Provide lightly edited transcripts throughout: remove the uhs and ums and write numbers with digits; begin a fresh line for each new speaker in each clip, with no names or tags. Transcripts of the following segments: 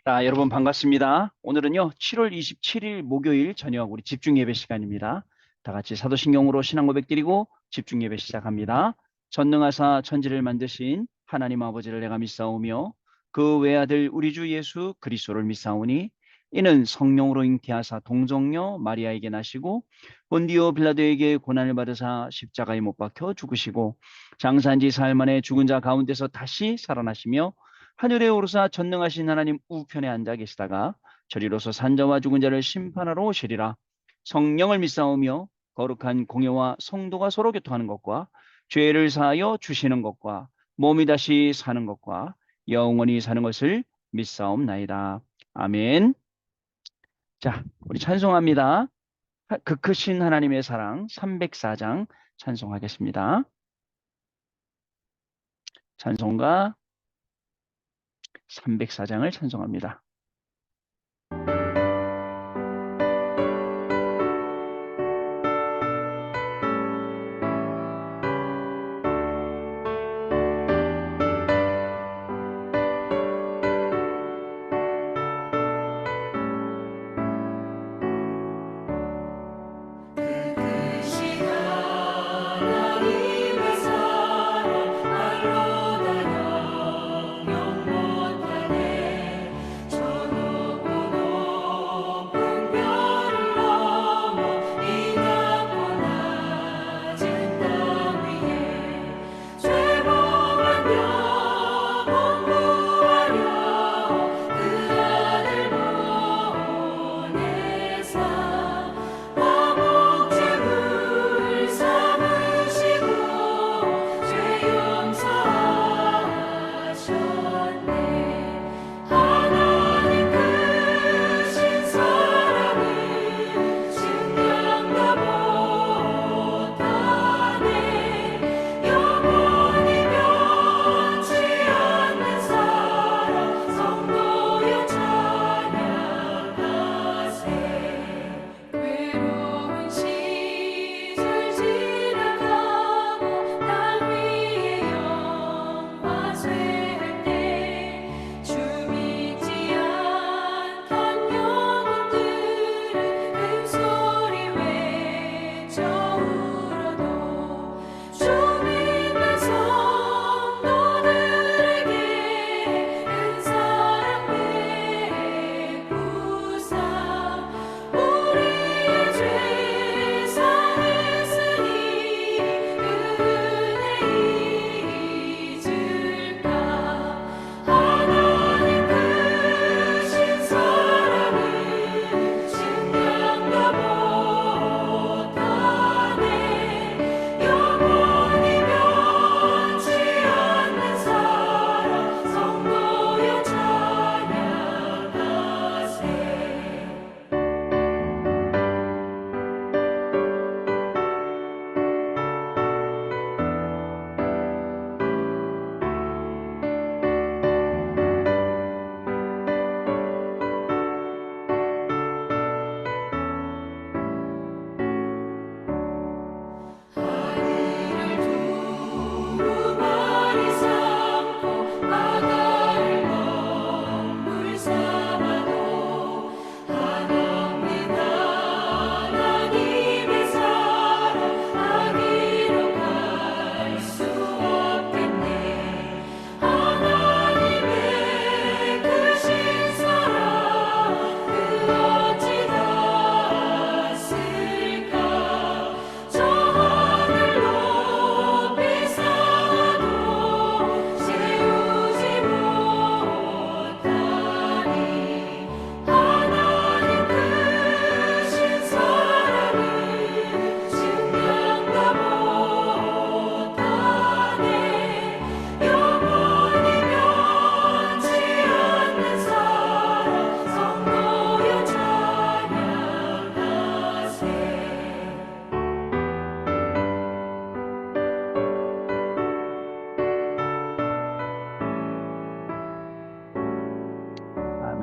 여러분 반갑습니다. 오늘은요, 7월 27일 목요일 저녁 우리 집중 예배 시간입니다. 다 같이 사도신경으로 신앙 고백 드리고 집중 예배 시작합니다. 전능하사 천지를 만드신 하나님 아버지를 내가 믿사오며 그 외아들 우리 주 예수 그리스도를 믿사오니 이는 성령으로 잉태하사 동정녀 마리아에게 나시고 본디오 빌라도에게 고난을 받으사 십자가에 못 박혀 죽으시고 장사한 지 사흘 만에 죽은 자 가운데서 다시 살아나시며 하늘에 오르사 전능하신 하나님 우편에 앉아 계시다가 저리로서 산자와 죽은 자를 심판하러 오시리라. 성령을 믿사오며 거룩한 공예와 성도가 서로 교통하는 것과 죄를 사하여 주시는 것과 몸이 다시 사는 것과 영원히 사는 것을 믿사옵나이다. 아멘. 자, 우리 찬송합니다. 그 크신 하나님의 사랑 304장 찬송하겠습니다. 찬송가 304장을 찬송합니다.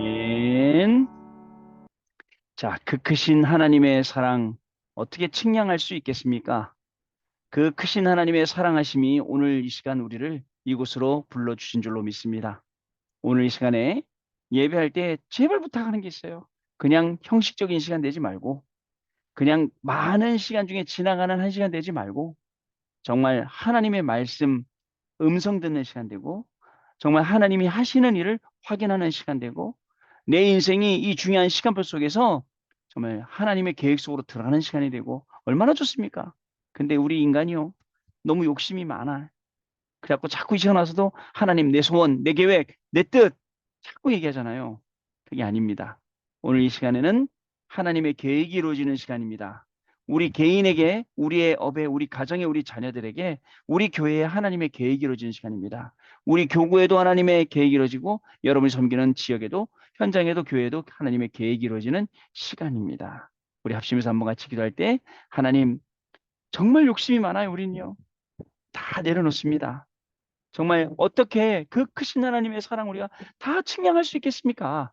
아멘. 자, 그 크신 하나님의 사랑 어떻게 측량할 수 있겠습니까? 그 크신 하나님의 사랑하심이 오늘 이 시간 우리를 이곳으로 불러주신 줄로 믿습니다. 오늘 이 시간에 예배할 때 제발 부탁하는 게 있어요. 그냥 형식적인 시간 내지 말고 그냥 많은 시간 중에 지나가는 한 시간 되지 말고 정말 하나님의 말씀 음성 듣는 시간 되고 정말 하나님이 하시는 일을 확인하는 시간 되고 내 인생이 이 중요한 시간표 속에서 정말 하나님의 계획 속으로 들어가는 시간이 되고 얼마나 좋습니까? 근데 우리 인간이요. 너무 욕심이 많아. 그래 갖고 자꾸 이 시간 와서도 하나님 내 소원, 내 계획, 내 뜻 자꾸 얘기하잖아요. 그게 아닙니다. 오늘 이 시간에는 하나님의 계획이 이루어지는 시간입니다. 우리 개인에게, 우리의 업에, 우리 가정에, 우리 자녀들에게, 우리 교회에 하나님의 계획이 이루어지는 시간입니다. 우리 교구에도 하나님의 계획이 이루어지고 여러분이 섬기는 지역에도 현장에도 교회에도 하나님의 계획이 이루어지는 시간입니다. 우리 합심해서 한번 같이 기도할 때 하나님 정말 욕심이 많아요. 우리는요. 다 내려놓습니다. 정말 어떻게 그 크신 하나님의 사랑 우리가 다 측량할 수 있겠습니까?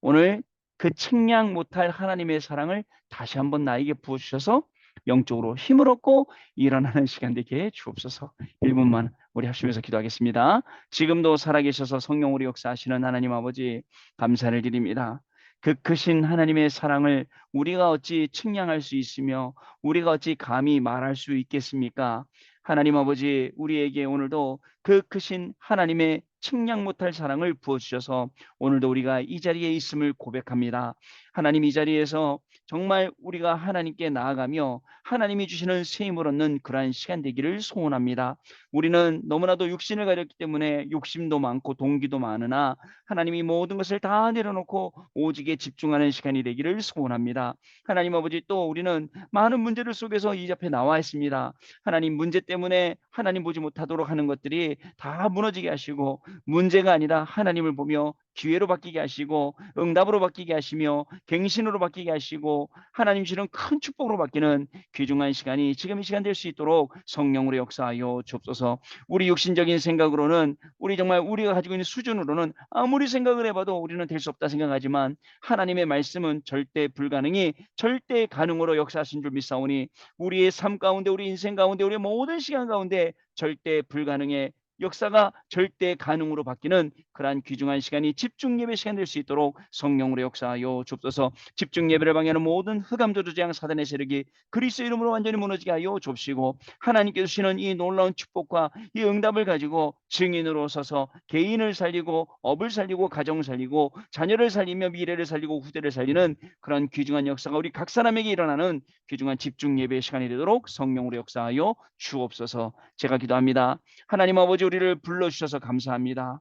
오늘 그 측량 못할 하나님의 사랑을 다시 한번 나에게 부어주셔서 영적으로 힘을 얻고 일어나는 시간 되게 해 주옵소서. 1분만 우리 합심해서 기도하겠습니다. 지금도 살아계셔서 성령으로 역사하시는 하나님 아버지 감사를 드립니다. 그 크신 하나님의 사랑을 우리가 어찌 측량할 수 있으며 우리가 어찌 감히 말할 수 있겠습니까? 하나님 아버지 우리에게 오늘도 그 크신 하나님의 측량 못할 사랑을 부어주셔서 오늘도 우리가 이 자리에 있음을 고백합니다. 하나님 이 자리에서 정말 우리가 하나님께 나아가며 하나님이 주시는 새 힘을 얻는 그러한 시간 되기를 소원합니다. 우리는 너무나도 육신을 가졌기 때문에 욕심도 많고 동기도 많으나 하나님이 모든 것을 다 내려놓고 오직에 집중하는 시간이 되기를 소원합니다. 하나님 아버지 또 우리는 많은 문제들 속에서 이 앞에 나와 있습니다. 하나님 문제 때문에 하나님 보지 못하도록 하는 것들이 다 무너지게 하시고 문제가 아니라 하나님을 보며 기회로 바뀌게 하시고 응답으로 바뀌게 하시며 갱신으로 바뀌게 하시고 하나님 주시는 큰 축복으로 바뀌는 귀중한 시간이 지금 이 시간 될 수 있도록 성령으로 역사하여 주옵소서. 우리 육신적인 생각으로는 우리 정말 우리가 가지고 있는 수준으로는 아무리 생각을 해봐도 우리는 될 수 없다 생각하지만 하나님의 말씀은 절대 불가능이 절대 가능으로 역사하신 줄 믿사오니 우리의 삶 가운데 우리 인생 가운데 우리의 모든 시간 가운데 절대 불가능의 역사가 절대 가능으로 바뀌는 그러한 귀중한 시간이 집중 예배 시간 될 수 있도록 성령으로 역사하여 주옵소서. 집중 예배를 방해하는 모든 흑암조주 재앙 사단의 세력이 그리스도 이름으로 완전히 무너지게 하여 주옵시고 하나님께서 주시는 이 놀라운 축복과 이 응답을 가지고 증인으로 서서 개인을 살리고 업을 살리고 가정을 살리고 자녀를 살리며 미래를 살리고 후대를 살리는 그런 귀중한 역사가 우리 각 사람에게 일어나는 귀중한 집중 예배 시간이 되도록 성령으로 역사하여 주옵소서. 제가 기도합니다. 하나님 아버지 우리를 불러주셔서 감사합니다.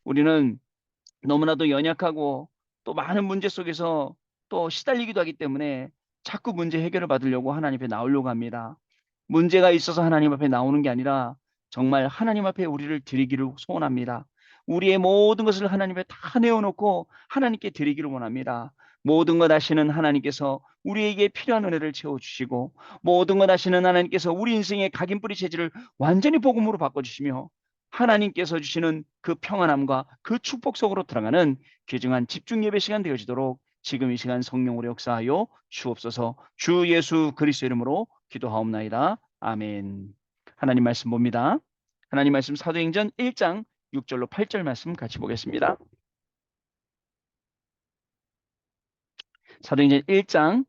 우리는 너무나도 연약하고 또 많은 문제 속에서 또 시달리기도 하기 때문에 자꾸 문제 해결을 받으려고 하나님 앞에 나오려고 합니다. 문제가 있어서 하나님 앞에 나오는 게 아니라 정말 하나님 앞에 우리를 드리기를 소원합니다. 우리의 모든 것을 하나님 앞에 다 내어놓고 하나님께 드리기를 원합니다. 모든 것 아시는 하나님께서 우리에게 필요한 은혜를 채워주시고 모든 것 아시는 하나님께서 우리 인생의 각인뿌리 체질을 완전히 복음으로 바꿔주시며 하나님께서 주시는 그 평안함과 그 축복 속으로 들어가는 귀중한 집중 예배 시간 되어지도록 지금 이 시간 성령으로 역사하여 주옵소서. 주 예수 그리스도 이름으로 기도하옵나이다. 아멘. 하나님 말씀 봅니다. 하나님 말씀 사도행전 1장 6절로 8절 말씀 같이 보겠습니다. 사도행전 1장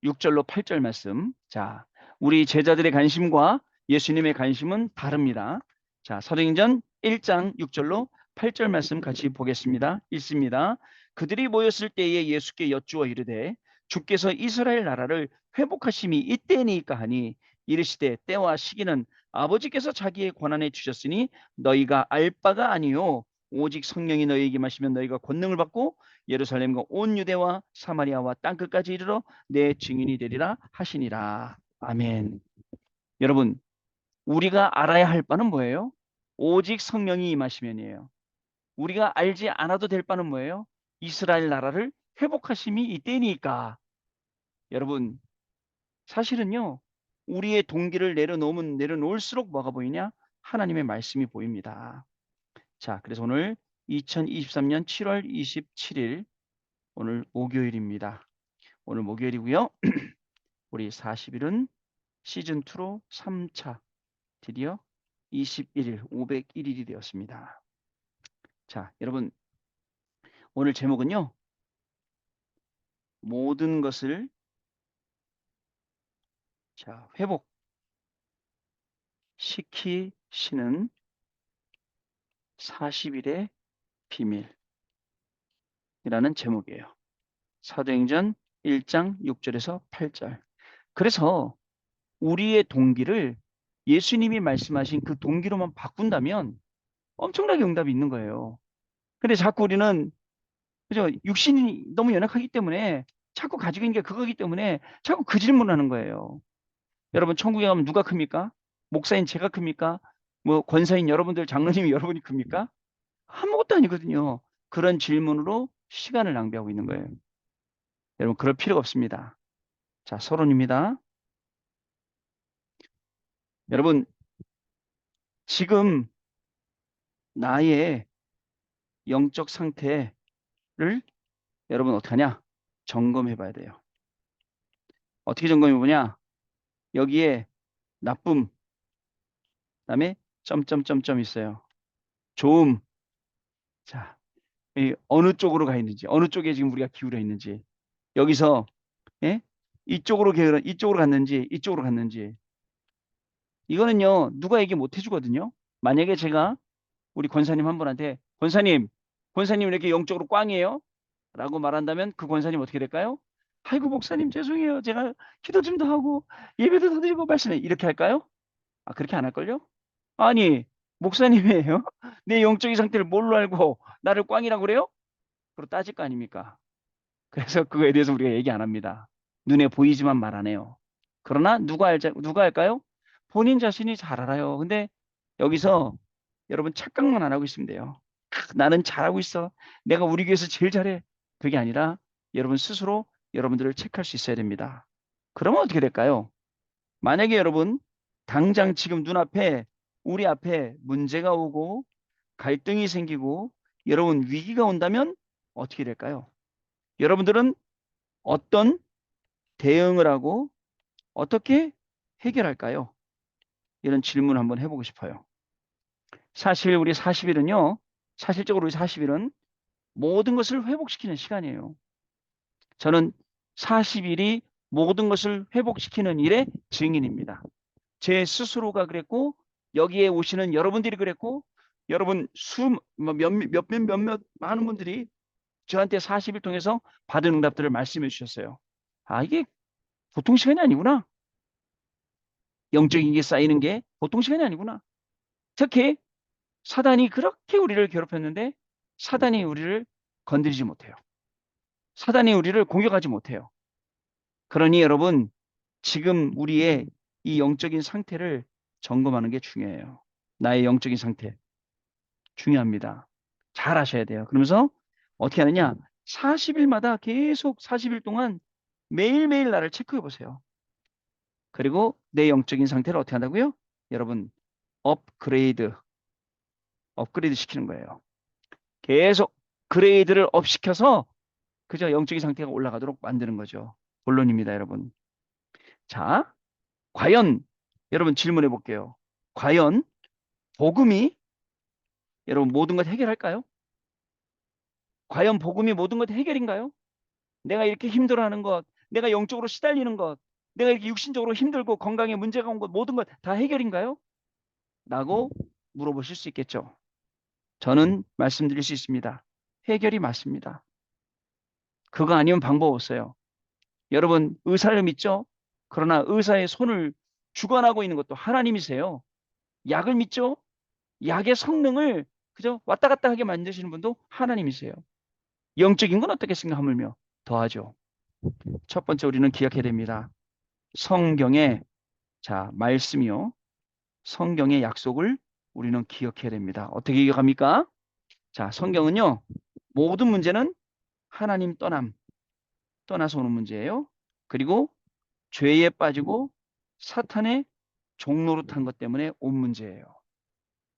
6절로 8절 말씀. 자, 우리 제자들의 관심과 예수님의 관심은 다릅니다. 자, 사도행전 1장 6절로 8절 말씀 같이 보겠습니다. 읽습니다. 그들이 모였을 때에 예수께 여쭈어 이르되 주께서 이스라엘 나라를 회복하심이 이때니까 하니 이르시되 때와 시기는 아버지께서 자기의 권한에 주셨으니 너희가 알 바가 아니요 오직 성령이 너희에게 마시면 너희가 권능을 받고 예루살렘과 온 유대와 사마리아와 땅끝까지 이르러 내 증인이 되리라 하시니라. 아멘. 여러분, 우리가 알아야 할 바는 뭐예요? 오직 성령이 임하시면이에요. 우리가 알지 않아도 될 바는 뭐예요? 이스라엘 나라를 회복하심이 이때니까. 여러분, 사실은요, 우리의 동기를 내려놓으면 내려놓을수록 뭐가 보이냐? 하나님의 말씀이 보입니다. 자, 그래서 오늘 2023년 7월 27일, 오늘 목요일입니다. 오늘 목요일이고요. 우리 40일은 시즌2로 3차 드디어 21일, 501일이 되었습니다. 자, 여러분 오늘 제목은요. 모든 것을 회복시키시는 40일의 비밀이라는 제목이에요. 사도행전 1장 6절에서 8절. 그래서 우리의 동기를 예수님이 말씀하신 그 동기로만 바꾼다면 엄청나게 응답이 있는 거예요. 근데 자꾸 우리는 그죠? 육신이 너무 연약하기 때문에 자꾸 가지고 있는 게 그거기 때문에 자꾸 그 질문을 하는 거예요. 여러분 천국에 가면 누가 큽니까? 목사인 제가 큽니까? 뭐 권사인 여러분들 장로님이 여러분이 큽니까? 아무것도 아니거든요. 그런 질문으로 시간을 낭비하고 있는 거예요. 여러분 그럴 필요가 없습니다. 자, 서론입니다. 여러분 지금 나의 영적 상태를 여러분 어떻게 하냐? 점검해 봐야 돼요. 어떻게 점검해 보냐? 여기에 나쁨, 그다음에 점점점점 있어요. 좋음. 자, 이 어느 쪽으로 가 있는지, 어느 쪽에 지금 우리가 기울어 있는지, 여기서 예? 이쪽으로 갔는지, 이쪽으로 갔는지. 이거는요, 누가 얘기 못 해주거든요. 만약에 제가 우리 권사님 한 분한테, 권사님 이렇게 영적으로 꽝이에요? 라고 말한다면 그 권사님 어떻게 될까요? 아이고, 목사님 죄송해요. 제가 기도 좀 더 하고, 예배도 더 드리고 말씀해. 이렇게 할까요? 아, 그렇게 안 할걸요? 아니, 목사님이에요? 내 영적인 상태를 뭘로 알고 나를 꽝이라고 그래요? 그로 따질 거 아닙니까? 그래서 그거에 대해서 우리가 얘기 안 합니다. 눈에 보이지만 말 안 해요. 그러나 누가 할까요? 본인 자신이 잘 알아요. 근데 여기서 여러분 착각만 안 하고 있으면 돼요. 나는 잘하고 있어. 내가 우리 교회에서 제일 잘해. 그게 아니라 여러분 스스로 여러분들을 체크할 수 있어야 됩니다. 그러면 어떻게 될까요? 만약에 여러분 당장 지금 눈앞에 우리 앞에 문제가 오고 갈등이 생기고 여러분 위기가 온다면 어떻게 될까요? 여러분들은 어떤 대응을 하고 어떻게 해결할까요? 이런 질문을 한번 해보고 싶어요. 사실 우리 40일은요. 사실적으로 우리 40일은 모든 것을 회복시키는 시간이에요. 저는 40일이 모든 것을 회복시키는 일의 증인입니다. 제 스스로가 그랬고 여기에 오시는 여러분들이 그랬고 여러분 몇몇 많은 분들이 저한테 40일 통해서 받은 응답들을 말씀해 주셨어요. 아, 이게 보통 시간이 아니구나. 영적인 게 쌓이는 게 보통 시간이 아니구나. 특히 사단이 그렇게 우리를 괴롭혔는데 사단이 우리를 건드리지 못해요. 사단이 우리를 공격하지 못해요. 그러니 여러분 지금 우리의 이 영적인 상태를 점검하는 게 중요해요. 나의 영적인 상태 중요합니다. 잘 아셔야 돼요. 그러면서 어떻게 하느냐? 40일마다 계속 40일 동안 매일매일 나를 체크해 보세요. 그리고 내 영적인 상태를 어떻게 한다고요? 여러분 업그레이드 시키는 거예요. 계속 그레이드를 업 시켜서 그저 영적인 상태가 올라가도록 만드는 거죠. 본론입니다, 여러분. 자, 과연 여러분 질문해 볼게요. 과연 복음이 여러분 모든 것 해결할까요? 과연 복음이 모든 것 해결인가요? 내가 이렇게 힘들어하는 것, 내가 영적으로 시달리는 것, 내가 이렇게 육신적으로 힘들고 건강에 문제가 온 것, 모든 것 다 해결인가요? 라고 물어보실 수 있겠죠. 저는 말씀드릴 수 있습니다. 해결이 맞습니다. 그거 아니면 방법 없어요. 여러분 의사를 믿죠? 그러나 의사의 손을 주관하고 있는 것도 하나님이세요. 약을 믿죠? 약의 성능을 그저 왔다 갔다 하게 만드시는 분도 하나님이세요. 영적인 건 어떻겠습니까? 하물며 더하죠. 첫 번째 우리는 기억해야 됩니다. 성경의 말씀이요. 성경의 약속을 우리는 기억해야 됩니다. 어떻게 기억합니까? 자, 성경은요. 모든 문제는 하나님 떠나서 오는 문제예요. 그리고 죄에 빠지고 사탄의 종로로 탄 것 때문에 온 문제예요.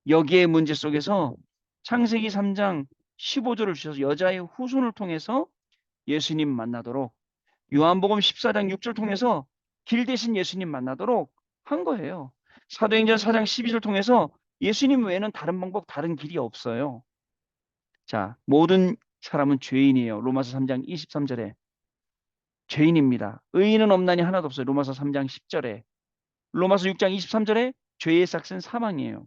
여기에 문제 속에서 창세기 3장 15절을 주셔서 여자의 후손을 통해서 예수님 만나도록 요한복음 14장 6절 통해서 길 대신 예수님 만나도록 한 거예요. 사도행전 4장 12절 통해서 예수님 외에는 다른 방법, 다른 길이 없어요. 자, 모든 사람은 죄인이에요. 로마서 3장 23절에 죄인입니다. 의인은 없나니 하나도 없어요. 로마서 3장 10절에. 로마서 6장 23절에 죄의 삭은 사망이에요.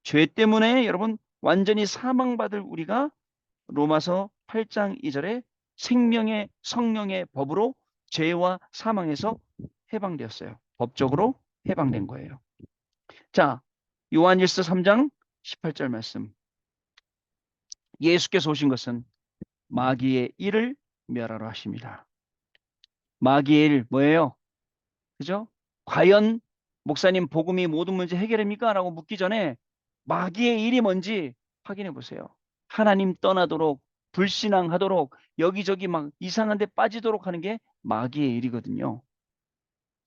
죄 때문에 여러분 완전히 사망받을 우리가 로마서 8장 2절에 생명의 성령의 법으로 죄와 사망에서 해방되었어요. 법적으로 해방된 거예요. 자, 요한일서 3장 18절 말씀. 예수께서 오신 것은 마귀의 일을 멸하러 하십니다. 마귀의 일 뭐예요? 그죠? 과연 목사님 복음이 모든 문제 해결합니까? 라고 묻기 전에 마귀의 일이 뭔지 확인해 보세요. 하나님 떠나도록 불신앙하도록 여기저기 막 이상한 데 빠지도록 하는 게 마귀의 일이거든요.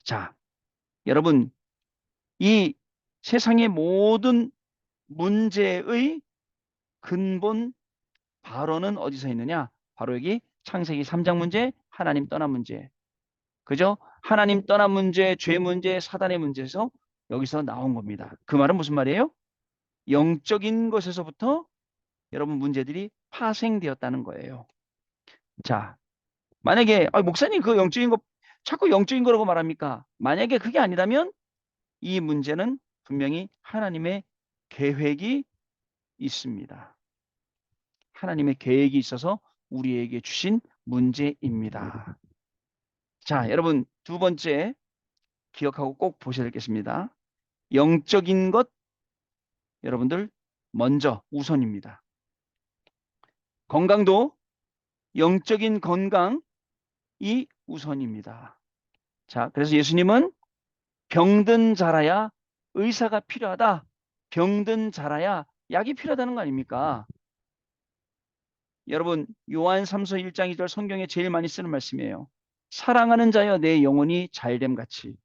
자, 여러분 이 세상의 모든 문제의 근본 발원은 어디서 있느냐? 바로 여기 창세기 3장 문제, 하나님 떠난 문제. 그죠? 하나님 떠난 문제, 죄 문제, 사단의 문제에서 여기서 나온 겁니다. 그 말은 무슨 말이에요? 영적인 것에서부터 여러분 문제들이 파생되었다는 거예요. 자, 만약에 목사님 그 영적인 거 자꾸 영적인 거라고 말합니까? 만약에 그게 아니라면 이 문제는 분명히 하나님의 계획이 있습니다. 하나님의 계획이 있어서 우리에게 주신 문제입니다. 자, 여러분 두 번째 기억하고 꼭 보셔야 되겠습니다. 영적인 것 여러분들 먼저 우선입니다. 건강도 영적인 건강이 우선입니다. 자, 그래서 예수님은 병든 자라야 의사가 필요하다. 병든 자라야 약이 필요하다는 거 아닙니까? 여러분 요한 3서 1장 2절 성경에 제일 많이 쓰는 말씀이에요. 사랑하는 자여 내 영혼이 잘됨 같이.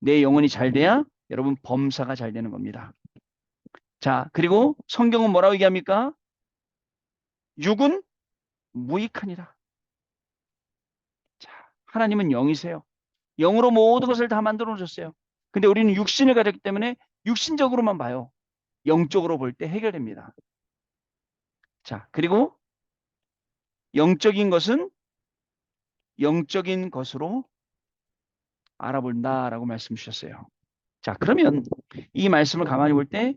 내 영혼이 잘 돼야 여러분 범사가 잘 되는 겁니다. 자, 그리고 성경은 뭐라고 얘기합니까? 육은 무익하니라. 자, 하나님은 영이세요. 영으로 모든 것을 다 만들어 놓으셨어요. 근데 우리는 육신을 가졌기 때문에 육신적으로만 봐요. 영적으로 볼 때 해결됩니다. 자, 그리고 영적인 것은 영적인 것으로 알아본다라고 말씀 주셨어요. 자, 그러면 이 말씀을 가만히 볼 때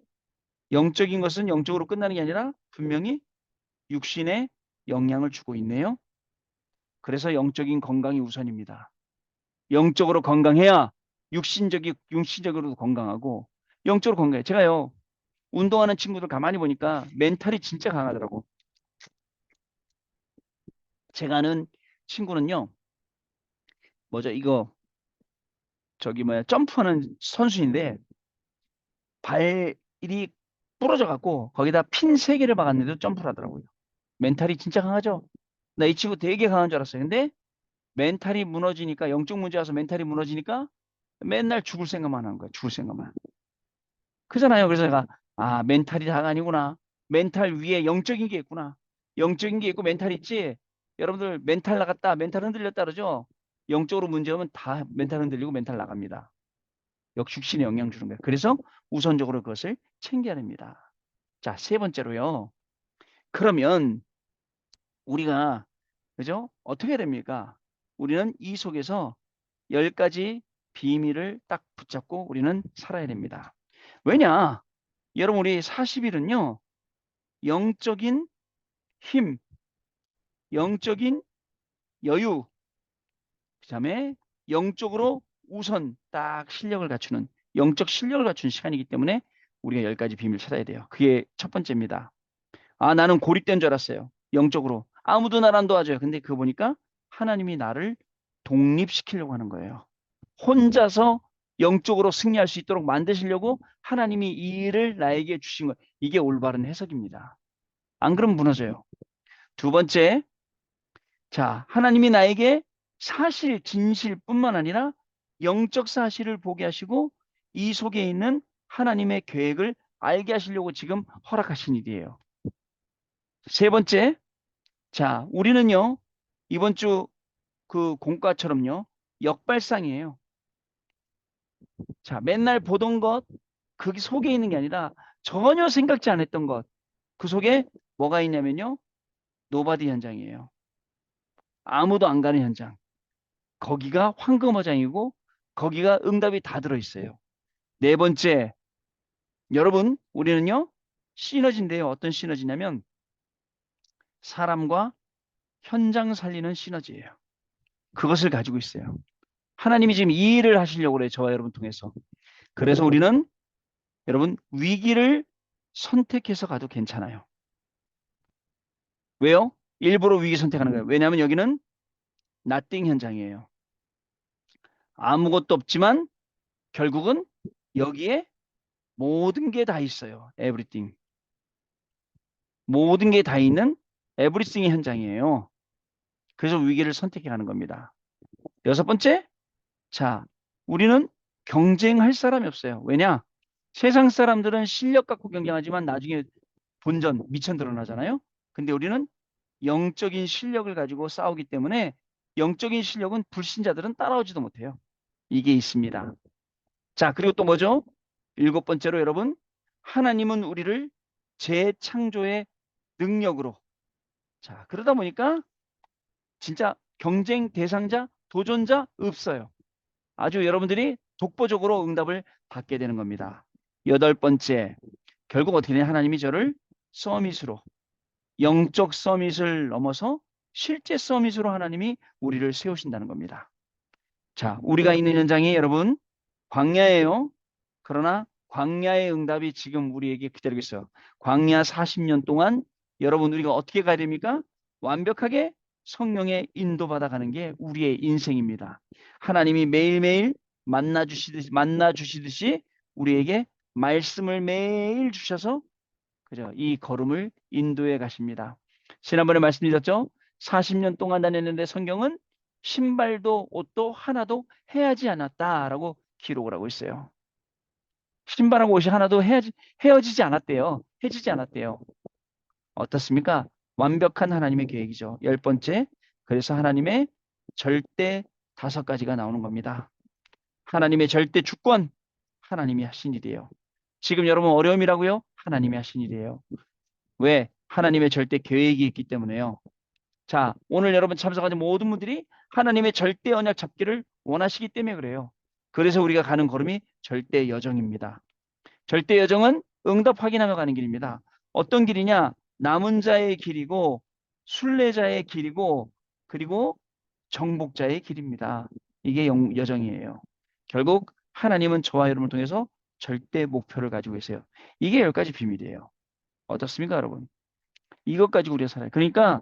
영적인 것은 영적으로 끝나는 게 아니라 분명히 육신에 영향을 주고 있네요. 그래서 영적인 건강이 우선입니다. 영적으로 건강해야 육신적으로도 건강하고 영적으로 건강해. 제가요, 운동하는 친구들 가만히 보니까 멘탈이 진짜 강하더라고. 제가 아는 친구는요, 뭐죠, 이거, 점프하는 선수인데, 발이 부러져 갖고, 거기다 핀 3개를 박았는데도 점프를 하더라고요. 멘탈이 진짜 강하죠? 나 이 친구 되게 강한 줄 알았어요. 근데, 멘탈이 무너지니까, 영적 문제 와서 멘탈이 무너지니까, 맨날 죽을 생각만 하는 거예요. 죽을 생각만. 그잖아요. 그래서 내가 멘탈이 다가 아니구나. 멘탈 위에 영적인 게 있구나. 영적인 게 있고 멘탈 있지. 여러분들 멘탈 나갔다, 멘탈 흔들렸다 그러죠. 영적으로 문제 오면 다 멘탈 흔들리고 멘탈 나갑니다. 역육신에 영향 주는 거예요. 그래서 우선적으로 그것을 챙겨야 됩니다. 자, 세 번째로요. 그러면 우리가 그죠? 어떻게 해야 됩니까? 우리는 이 속에서 10가지 비밀을 딱 붙잡고 우리는 살아야 됩니다. 왜냐? 여러분 우리 40일은요. 영적인 힘, 영적인 여유, 그다음에 영적으로 우선 딱 실력을 갖추는 영적 실력을 갖추는 시간이기 때문에 우리가 10가지 비밀을 찾아야 돼요. 그게 첫 번째입니다. 나는 고립된 줄 알았어요. 영적으로. 아무도 날 안 도와줘요. 근데 그거 보니까 하나님이 나를 독립시키려고 하는 거예요. 혼자서 영적으로 승리할 수 있도록 만드시려고 하나님이 이 일을 나에게 주신 거예요. 이게 올바른 해석입니다. 안 그러면 무너져요. 두 번째, 자, 하나님이 나에게 사실, 진실뿐만 아니라 영적 사실을 보게 하시고 이 속에 있는 하나님의 계획을 알게 하시려고 지금 허락하신 일이에요. 세 번째, 자, 우리는요, 이번 주 그 공과처럼요, 역발상이에요. 자, 맨날 보던 것, 그 속에 있는 게 아니라 전혀 생각지 않았던 것, 그 속에 뭐가 있냐면요, 노바디 현장이에요. 아무도 안 가는 현장. 거기가 황금어장이고 거기가 응답이 다 들어있어요. 네 번째, 여러분, 우리는요, 시너지인데요. 어떤 시너지냐면 사람과 현장 살리는 시너지예요. 그것을 가지고 있어요. 하나님이 지금 이 일을 하시려고 그래요. 저와 여러분 통해서. 그래서 우리는 여러분 위기를 선택해서 가도 괜찮아요. 왜요? 일부러 위기 선택하는 거예요. 왜냐하면 여기는 나띵 현장이에요. 아무것도 없지만 결국은 여기에 모든 게 다 있어요. 에브리띵. 모든 게 다 있는 에브리띵의 현장이에요. 그래서 위기를 선택해 가는 겁니다. 여섯 번째, 자, 우리는 경쟁할 사람이 없어요. 왜냐? 세상 사람들은 실력 갖고 경쟁하지만 나중에 본전, 미천 드러나잖아요. 근데 우리는 영적인 실력을 가지고 싸우기 때문에 영적인 실력은 불신자들은 따라오지도 못해요. 이게 있습니다. 자, 그리고 또 뭐죠? 일곱 번째로 여러분, 하나님은 우리를 재창조의 능력으로. 자, 그러다 보니까 진짜 경쟁 대상자, 도전자 없어요. 아주 여러분들이 독보적으로 응답을 받게 되는 겁니다. 여덟 번째, 결국 어떻게 되냐? 하나님이 저를 서밋으로, 영적 서밋을 넘어서 실제 서밋으로 하나님이 우리를 세우신다는 겁니다. 자, 우리가 있는 현장이 여러분 광야예요. 그러나 광야의 응답이 지금 우리에게 기다리고 있어요. 광야 40년 동안 여러분 우리가 어떻게 가야 됩니까? 완벽하게 성령의 인도받아 가는 게 우리의 인생입니다. 하나님이 매일매일 만나 주시듯이 우리에게 말씀을 매일 주셔서 그죠? 이 걸음을 인도해 가십니다. 지난번에 말씀드렸죠? 40년 동안 다녔는데 성경은 신발도 옷도 하나도 해야지 않았다라고 기록을 하고 있어요. 신발하고 옷이 하나도 헤어지지 않았대요. 해지지 않았대요. 어떻습니까? 완벽한 하나님의 계획이죠. 열 번째, 그래서 하나님의 절대 다섯 가지가 나오는 겁니다. 하나님의 절대 주권, 하나님이 하신 일이에요. 지금 여러분 어려움이라고요? 하나님이 하신 일이에요. 왜? 하나님의 절대 계획이 있기 때문에요. 자, 오늘 여러분 참석하는 모든 분들이 하나님의 절대 언약 잡기를 원하시기 때문에 그래요. 그래서 우리가 가는 걸음이 절대 여정입니다. 절대 여정은 응답 확인하며 가는 길입니다. 어떤 길이냐? 남은 자의 길이고 순례자의 길이고 그리고 정복자의 길입니다. 이게 여정이에요. 결국 하나님은 저와 여러분을 통해서 절대 목표를 가지고 계세요. 이게 열 가지 비밀이에요. 어떻습니까, 여러분? 이것 가지고 우리가 살아요. 그러니까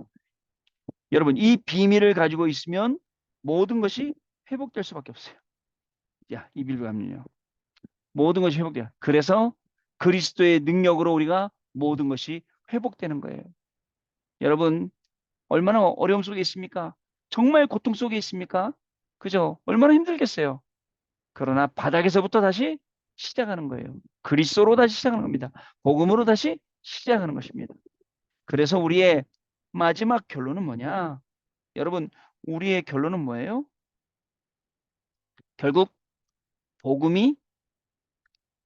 여러분 이 비밀을 가지고 있으면 모든 것이 회복될 수밖에 없어요. 야, 이 비밀감요. 모든 것이 회복돼요. 그래서 그리스도의 능력으로 우리가 모든 것이 회복되는 거예요. 여러분 얼마나 어려움 속에 있습니까? 정말 고통 속에 있습니까? 그죠? 얼마나 힘들겠어요. 그러나 바닥에서부터 다시 시작하는 거예요. 그리스도로 다시 시작하는 겁니다. 복음으로 다시 시작하는 것입니다. 그래서 우리의 마지막 결론은 뭐냐? 여러분 우리의 결론은 뭐예요? 결국 복음이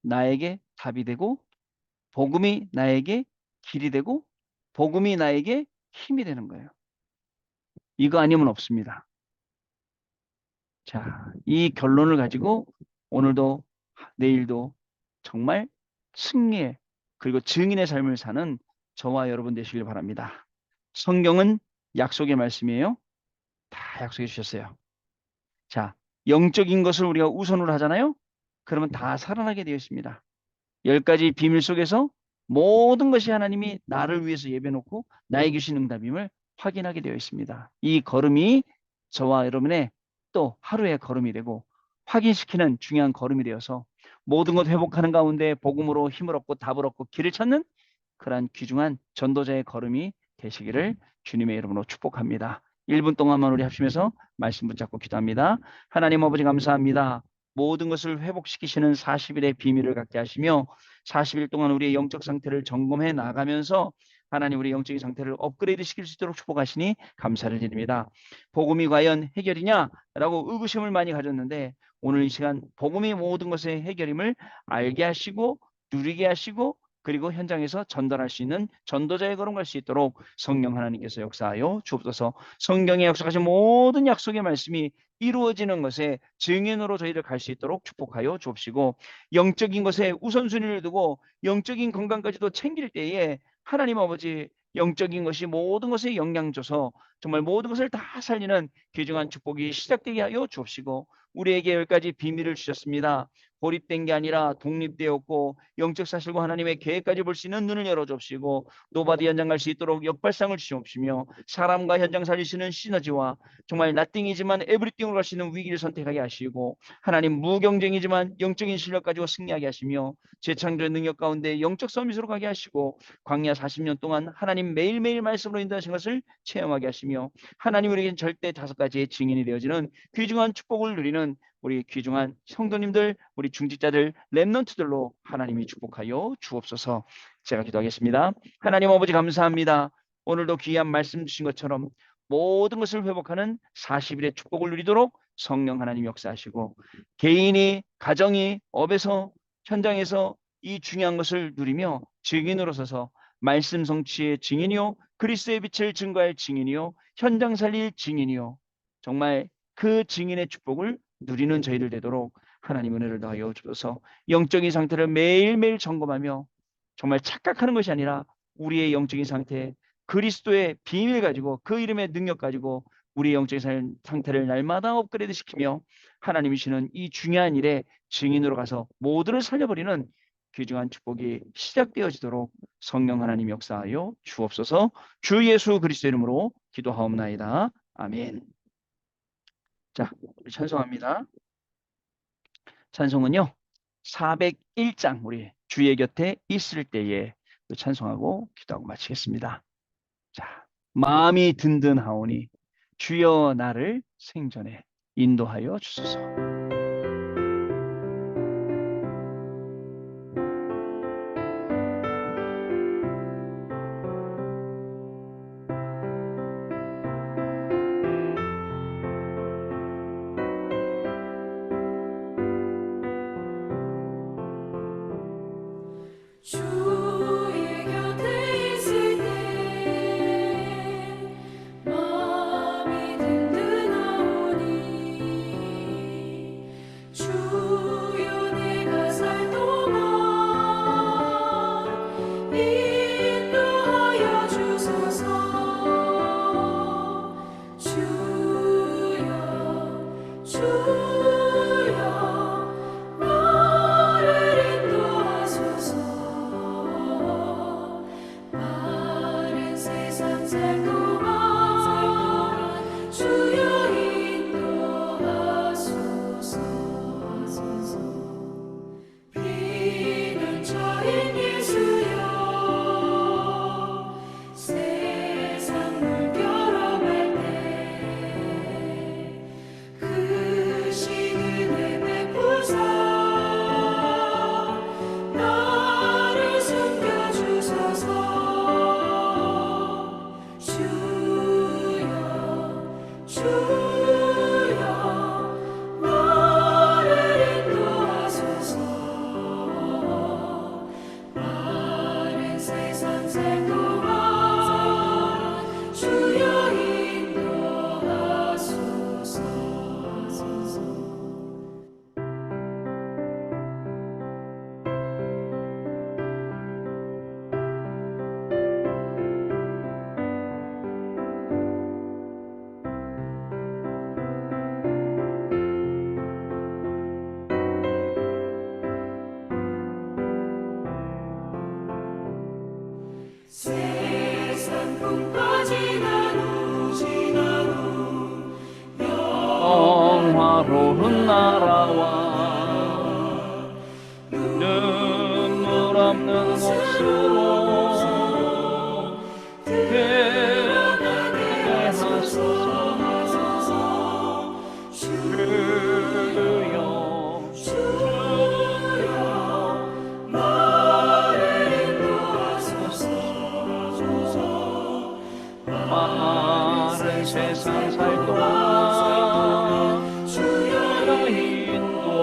나에게 답이 되고 복음이 나에게 길이 되고 복음이 나에게 힘이 되는 거예요. 이거 아니면 없습니다. 자, 이 결론을 가지고 오늘도 내일도 정말 승리의 그리고 증인의 삶을 사는 저와 여러분 되시길 바랍니다. 성경은 약속의 말씀이에요. 다 약속해 주셨어요. 자, 영적인 것을 우리가 우선으로 하잖아요. 그러면 다 살아나게 되어 있습니다. 열 가지 비밀 속에서 모든 것이 하나님이 나를 위해서 예배놓고 나에게 주신 응답임을 확인하게 되어 있습니다. 이 걸음이 저와 여러분의 또 하루의 걸음이 되고 확인시키는 중요한 걸음이 되어서 모든 것 회복하는 가운데 복음으로 힘을 얻고 답을 얻고 길을 찾는 그러한 귀중한 전도자의 걸음이 되시기를 주님의 이름으로 축복합니다. 1분 동안만 우리 합심해서 말씀 붙잡고 기도합니다. 하나님 아버지 감사합니다. 모든 것을 회복시키시는 40일의 비밀을 갖게 하시며 40일 동안 우리의 영적 상태를 점검해 나가면서 하나님 우리 영적인 상태를 업그레이드 시킬 수 있도록 축복하시니 감사를 드립니다. 복음이 과연 해결이냐? 라고 의구심을 많이 가졌는데 오늘 이 시간 복음이 모든 것의 해결임을 알게 하시고 누리게 하시고 그리고 현장에서 전달할 수 있는 전도자의 걸음 갈 수 있도록 성령 하나님께서 역사하여 주옵소서. 성경에 역사하신 모든 약속의 말씀이 이루어지는 것에 증인으로 저희를 갈 수 있도록 축복하여 주옵시고, 영적인 것에 우선순위를 두고 영적인 건강까지도 챙길 때에 하나님 아버지, 영적인 것이 모든 것에 영향 줘서 정말 모든 것을 다 살리는 귀중한 축복이 시작되게 하여 주옵시고, 우리에게 10가지 비밀을 주셨습니다. 고립된 게 아니라 독립되었고 영적 사실과 하나님의 계획까지 볼 수 있는 눈을 열어 주옵시고, 노바디 현장 갈 수 있도록 역발상을 주시옵시며, 사람과 현장 살리시는 시너지와 정말 나띵이지만 에브리띵으로 갈 수 있는 위기를 선택하게 하시고, 하나님 무경쟁이지만 영적인 실력 가지고 승리하게 하시며, 재창조의 능력 가운데 영적 서밋으로 가게 하시고, 광야 40년 동안 하나님 매일매일 말씀으로 인도하신 것을 체험하게 하시며, 하나님 우리에겐 절대 5가지의 증인이 되어지는 귀중한 축복을 누리는 우리 귀중한 성도님들, 우리 중직자들, 렘넌트들로 하나님이 축복하여 주옵소서. 제가 기도하겠습니다. 하나님 아버지 감사합니다. 오늘도 귀한 말씀 주신 것처럼 모든 것을 회복하는 40일의 축복을 누리도록 성령 하나님 역사하시고, 개인이, 가정이, 업에서, 현장에서 이 중요한 것을 누리며 증인으로 서서 말씀 성취의 증인이요, 그리스도의 빛을 증거할 증인이요, 현장 살릴 증인이요, 정말 그 증인의 축복을 누리는 저희들 되도록 하나님 은혜를 더하여 주셔서, 영적인 상태를 매일매일 점검하며 정말 착각하는 것이 아니라 우리의 영적인 상태, 그리스도의 비밀 가지고, 그 이름의 능력 가지고 우리의 영적인 상태를 날마다 업그레이드 시키며 하나님이 주시는 이 중요한 일에 증인으로 가서 모두를 살려버리는 귀중한 축복이 시작되어지도록 성령 하나님 역사하여 주옵소서. 주 예수 그리스도 이름으로 기도하옵나이다. 아멘. 자, 우리 찬송합니다. 찬송은요, 401장 우리 주의 곁에 있을 때에 찬송하고 기도하고 마치겠습니다. 자, 마음이 든든하오니 주여 나를 생전에 인도하여 주소서.
주의 곁에 있을 때 마음이 든든하오니 주여 내가 살 동안 인도하여 주소서. 주여 나를 인도하소서. 마른 세상 살 동안 주여 인도하소서. 비는처인 예수여 세상 물결어갈 때 크신 은혜 베푸사 나를 숨겨주소서. 주여 나를 인도하소서. 마른 세상 살 동안 주여 인도하소서. 세상 풍파 지난 후
영화로운 나라와 눈물 없는 곳으로 데려가게 하소서. 주여 나를 인도하소서. 마른 세상 살 동안 주여 인도하소서.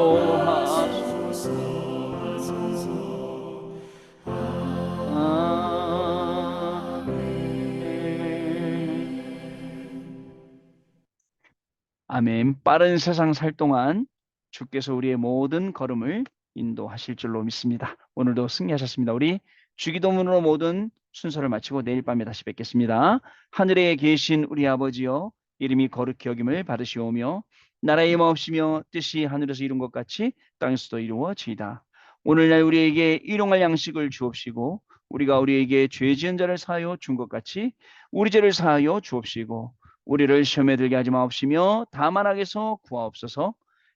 아멘. 빠른 세상 살 동안 주께서 우리의 모든 걸음을 인도하실 줄로 믿습니다. 오늘도 승리하셨습니다. 우리 주기도문으로 모든 순서를 마치고 내일 밤에 다시 뵙겠습니다. 하늘에 계신 우리 아버지여, 이름이 거룩히 여김을 받으시오며 나라의 마옵시며 뜻이 하늘에서 이룬 것 같이 땅에서도 이루어지이다. 오늘날 우리에게 일용할 양식을 주옵시고 우리가 우리에게 죄 지은 자를 사하여 준 것 같이 우리 죄를 사하여 주옵시고 우리를 시험에 들게 하지 마옵시며 다만 악에서 구하옵소서.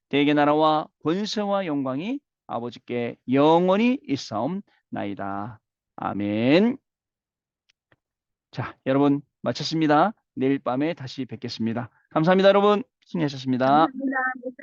대개 나라와 권세와 영광이 아버지께 영원히 있사옵나이다. 아멘. 자, 여러분 마쳤습니다. 내일 밤에 다시 뵙겠습니다. 감사합니다, 여러분. 승리하셨습니다.
감사합니다.